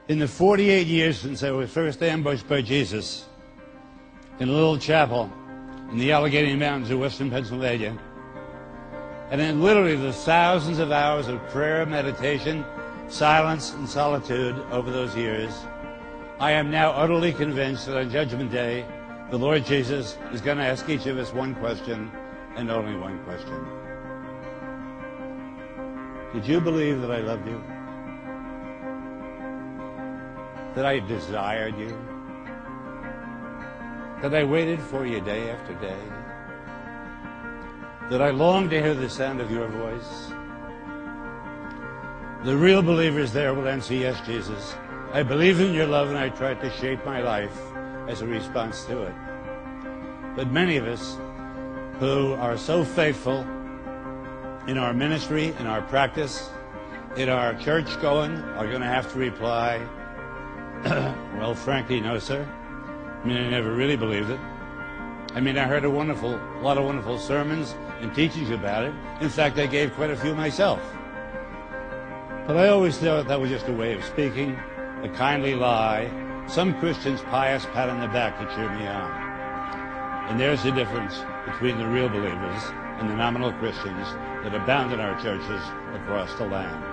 In the 48 years since I was first ambushed by Jesus in a little chapel in the Allegheny Mountains of western Pennsylvania, and in literally the thousands of hours of prayer, meditation, silence, and solitude over those years, I am now utterly convinced that on Judgment Day, the Lord Jesus is going to ask each of us one question, and only one question. Did you believe that I loved you? That I desired you? That I waited for you day after day? That I longed to hear the sound of your voice? The real believers there will answer, yes, Jesus. I believe in your love, and I tried to shape my life as a response to it. But many of us who are so faithful in our ministry, in our practice, in our church going, are going to have to reply, well, frankly, no, sir. I mean, I never really believed it. I mean, I heard a lot of wonderful sermons and teachings about it. In fact, I gave quite a few myself. But I always thought that was just a way of speaking, a kindly lie, some Christian's pious pat on the back to cheer me on. And there's the difference between the real believers and the nominal Christians that abound in our churches across the land.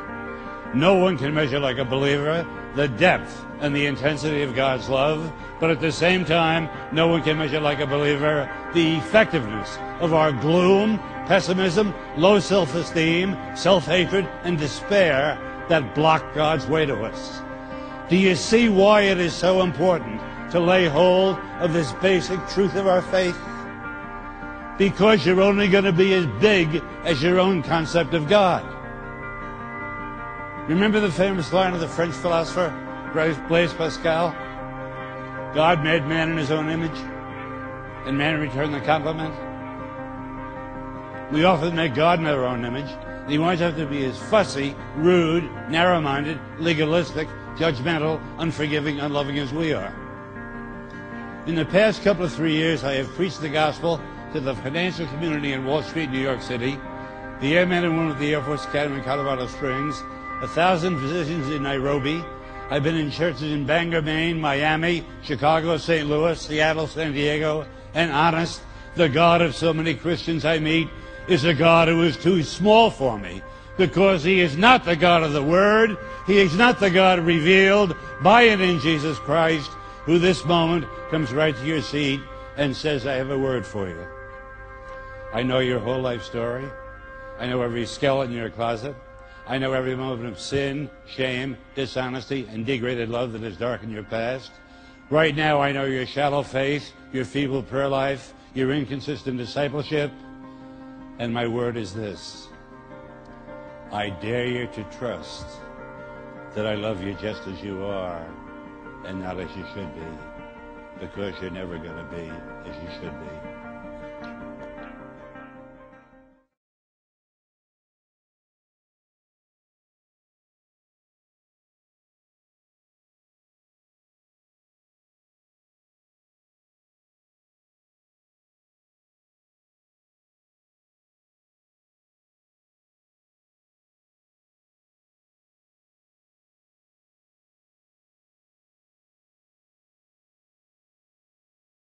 No one can measure like a believer the depth and the intensity of God's love, but at the same time, no one can measure like a believer the effectiveness of our gloom, pessimism, low self-esteem, self-hatred, and despair that block God's way to us. Do you see why it is so important to lay hold of this basic truth of our faith? Because you're only going to be as big as your own concept of God. Remember the famous line of the French philosopher Blaise Pascal? God made man in his own image, and man returned the compliment. We often make God in our own image, and he wants us to be as fussy, rude, narrow-minded, legalistic, judgmental, unforgiving, unloving as we are. In the past couple of 3 years, I have preached the gospel to the financial community in Wall Street, New York City, the airmen and women of the Air Force Academy in Colorado Springs, 1,000 physicians in Nairobi. I've been in churches in Bangor, Maine, Miami, Chicago, St. Louis, Seattle, San Diego, and honest, the God of so many Christians I meet is a God who is too small for me, because he is not the God of the Word. He is not the God revealed by and in Jesus Christ, who this moment comes right to your seat and says, I have a word for you. I know your whole life story. I know every skeleton in your closet. I know every moment of sin, shame, dishonesty, and degraded love that has darkened your past. Right now, I know your shallow faith, your feeble prayer life, your inconsistent discipleship. And my word is this: I dare you to trust that I love you just as you are and not as you should be, because you're never going to be as you should be.